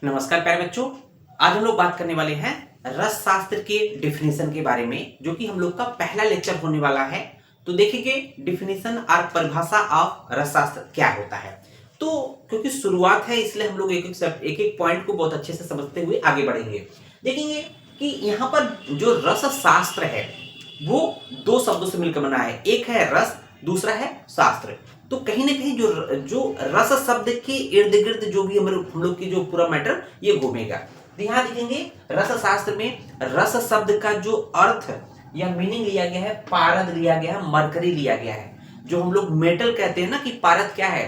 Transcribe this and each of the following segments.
नमस्कार प्यारे बच्चों। आज हम लोग बात करने वाले हैं रस शास्त्र के डिफिनेशन के बारे में, जो कि हम लोग का पहला लेक्चर होने वाला है। तो देखेंगे डिफिनेशन और परिभाषा ऑफ रस शास्त्र क्या होता है। तो क्योंकि शुरुआत है इसलिए हम लोग एक एक पॉइंट को बहुत अच्छे से समझते हुए आगे बढ़ेंगे। देखेंगे कि यहाँ पर जो रस शास्त्र है वो दो शब्दों से मिलकर बना है, एक है रस, दूसरा है शास्त्र। तो कहीं ना कहीं जो रस शब्द के इर्द गिर्द जो भी हम लोग की जो पूरा मैटर ये घूमेगा। तो यहाँ देखेंगे रस शास्त्र में रस शब्द का जो अर्थ या मीनिंग लिया गया है, पारद लिया गया है, मरकरी लिया गया है। जो हम लोग मेटल कहते हैं ना कि पारद क्या है,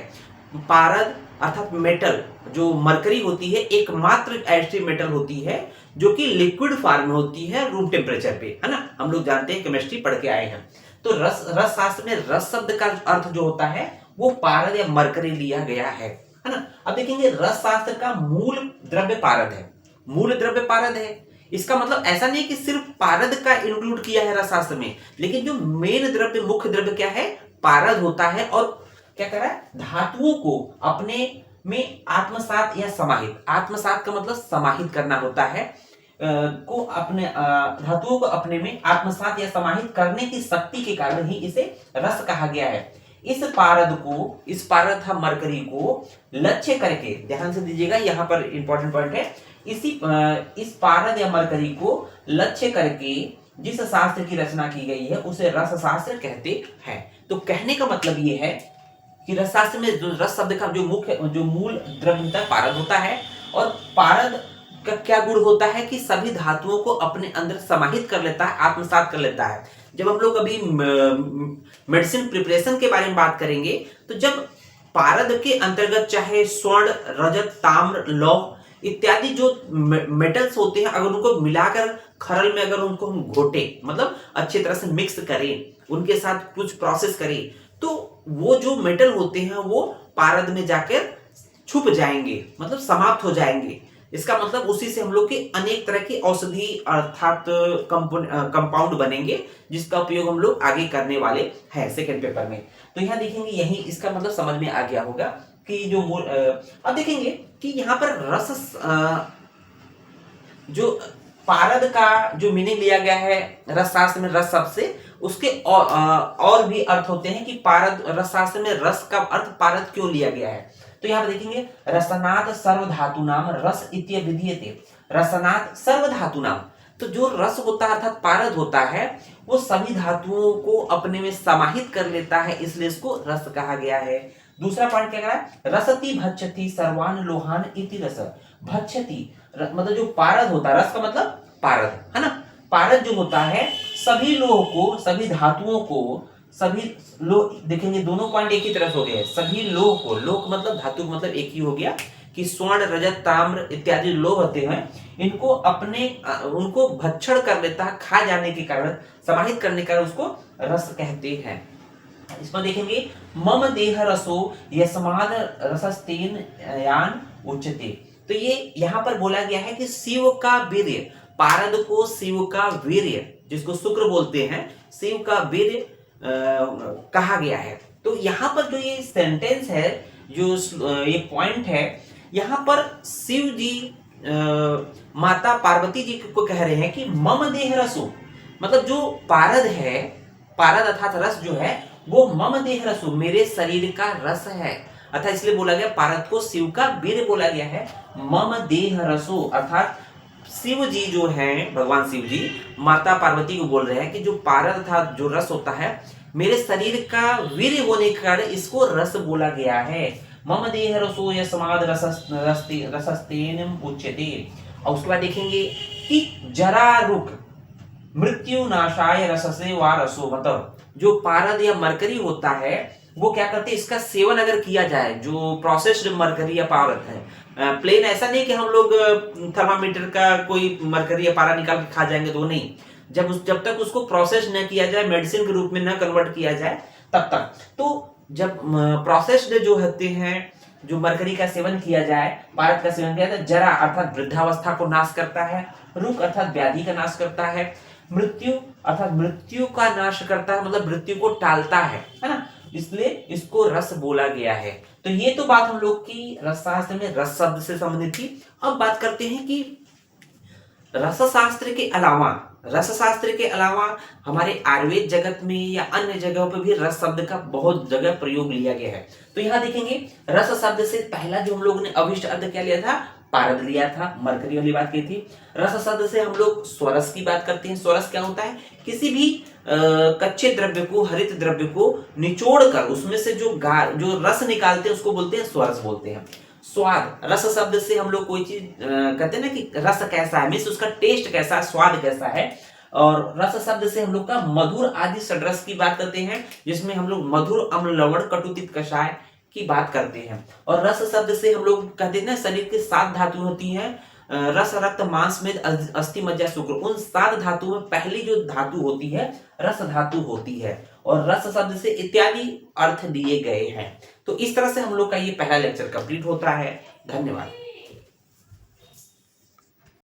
पारद अर्थात मेटल जो मरकरी होती है एकमात्र ऐसी मेटल होती है जो कि लिक्विड फॉर्म में होती है रूम टेम्परेचर पे, है ना। हम लोग जानते हैं, केमिस्ट्री पढ़ के आए हैं। तो रस शास्त्र में रस शब्द का अर्थ जो होता है वो पारद या मरकरी लिया गया है ना। अब देखेंगे रस शास्त्र का मूल द्रव्य पारद है, मूल द्रव्य पारद है। इसका मतलब ऐसा नहीं कि सिर्फ पारद का इंक्लूड किया है रस शास्त्र में, लेकिन जो मेन द्रव्य मुख्य द्रव्य क्या है, पारद होता है। और क्या कर रहा है, धातुओं को अपने में आत्मसात या समाहित, आत्मसात का मतलब समाहित करना होता है, को अपने धातुओं को अपने में आत्मसात या समाहित करने की शक्ति के कारण ही इसे रस कहा गया है। इस पारद था मरकरी को लक्ष्य करके, ध्यान से दीजिएगा, यहाँ पर इंपॉर्टेंट पॉइंट है, इस पारद या मरकरी को लक्ष्य करके जिस शास्त्र की रचना की गई है उसे रस शास्त्र कहते हैं। तो कहने का मतलब ये है कि रस शास्त्र में जो रस शब्द का जो मूल द्रव्य होता है पारद होता है। और पारद का क्या गुण होता है कि सभी धातुओं को अपने अंदर समाहित कर लेता है, आत्मसात कर लेता है। जब हम लोग अभी मेडिसिन प्रिपरेशन के बारे में बात करेंगे तो जब पारद के अंतर्गत चाहे स्वर्ण, रजत, ताम्र, लौह इत्यादि जो मेटल्स होते हैं, अगर उनको मिलाकर खरल में अगर उनको हम घोटे, मतलब अच्छी तरह से मिक्स करें, उनके साथ कुछ प्रोसेस करें, तो वो जो मेटल होते हैं वो पारद में जाकर छुप जाएंगे, मतलब समाप्त हो जाएंगे। इसका मतलब उसी से हम लोग के अनेक तरह की औषधि अर्थात कंपाउंड बनेंगे, जिसका उपयोग हम लोग आगे करने वाले हैं सेकेंड पेपर में। तो यहाँ देखेंगे यही इसका मतलब समझ में आ गया होगा कि जो अब देखेंगे कि यहाँ पर रस जो पारद का जो मीनिंग लिया गया है रस शास्त्र में रस शब्द से, उसके और भी अर्थ होते हैं कि पारद रस शास्त्र में रस का अर्थ पारद क्यों लिया गया है। तो यहाँ पर देखेंगे रसनात् सर्वधातूनाम रस इत्य विधीयते, रसनात् सर्वधातूनाम। तो जो रस होता है अर्थात पारद होता है वो सभी धातुओं को अपने में समाहित कर लेता है, इसलिए इसको रस कहा गया है। दूसरा पॉइंट क्या कह रहा है, रसति भक्षति सर्वान लोहान इति रस। भक्षति मतलब जो पारद होता है, रस का मतलब पारद, है ना। पारद जो होता है सभी लोह को, सभी धातुओं को, सभी लोह, देखेंगे दोनों पॉइंट एक ही तरफ हो गए, सभी लोह को, लोह मतलब धातु मतलब एक ही हो गया कि स्वर्ण, रजत, ताम्र इत्यादि लोह होते हैं, इनको उनको भक्षण कर लेता है, खा जाने के कारण, समाहित करने के कारण उसको रस कहते हैं। इसमें देखेंगे मम देह रसो यस्माद रसस्तेन यान उच्यते। तो ये यहाँ पर बोला गया है कि शिव का वीर्य, पारद को शिव का वीर्य, जिसको शुक्र बोलते हैं, शिव का वीर्य कहा गया है। तो यहाँ पर जो ये सेंटेंस है, जो ये पॉइंट है, यहाँ पर शिव जी माता पार्वती जी को कह रहे हैं कि मम देह रसो, मतलब जो पारद है, पारद अर्थात रस जो है वो मम देह रसो, मेरे शरीर का रस है। अर्थात इसलिए बोला गया पारद को शिव का वीर्य बोला गया है। मम देह रसो अर्थात शिव जी जो हैं, भगवान शिव जी माता पार्वती को बोल रहे हैं कि जो पारद था, जो रस होता है, मेरे शरीर का वीर्य होने के कारण इसको रस बोला गया है। मम देह रसो यस्माद रसस्तेन उच्यते। और उसके बाद देखेंगे कि जरा रुक मृत्यु नाशाय रससे वा रसो, मतलब जो पारद या मरकरी होता है वो क्या करते हैं, इसका सेवन अगर किया जाए, जो प्रोसेस्ड मरकरी या पारद है, प्लेन ऐसा नहीं कि हम लोग थर्मामीटर का कोई मरकरी या पारा निकाल के खा जाएंगे, तो नहीं, जब तक उसको प्रोसेस न किया जाए, मेडिसिन के रूप में न कन्वर्ट किया जाए तब तक। तो जब प्रोसेस्ड जो होते हैं, जो मरकरी का सेवन किया जाए, पारद का सेवन किया जाए, जरा अर्थात वृद्धावस्था को नाश करता है, रुक अर्थात व्याधि का नाश करता है, मृत्यु अर्थात मृत्यु का नाश करता है, मतलब मृत्यु को टालता है ना, इसलिए इसको रस बोला गया है। तो ये तो बात हम लोग की रसशास्त्र में रस शब्द से संबंधित थी। अब बात करते हैं कि रसशास्त्र के अलावा हमारे आयुर्वेद जगत में या अन्य जगहों पर भी रस शब्द का बहुत जगह प्रयोग लिया गया है। तो यहाँ देखेंगे रस शब्द से पहला जो हम लोगों ने अभिष्ट अर्थ क्या लिया था, पारद लिया था, मरकरी वाली बात की थी। रस शब्द से हम लोग स्वरस की बात करते हैं। स्वरस क्या होता है, किसी भी कच्चे द्रव्य को, हरित द्रव्य को निचोड़ कर उसमें से जो रस निकालते हैं उसको बोलते हैं स्वरस बोलते हैं। स्वाद, रस शब्द से हम लोग कोई चीज कहते हैं ना कि रस कैसा है, मीन्स उसका टेस्ट कैसा है, स्वाद कैसा है। और रस शब्द से हम लोग का मधुर आदि षड्रस की बात करते हैं, जिसमें हम लोग मधुर, अम्ल, लवण, कटु, तिक्त, कषाय की बात करते हैं। और रस शब्द से हम लोग कहते हैं ना शरीर की 7 धातु होती हैं, रस, रक्त, मांस, मेद, अस्थि, मज्जा, शुक्र। उन 7 धातुओं में पहली जो धातु होती है रस धातु होती है। और रस शब्द से इत्यादि अर्थ दिए गए हैं। तो इस तरह से हम लोग का ये पहला लेक्चर कंप्लीट होता है। धन्यवाद।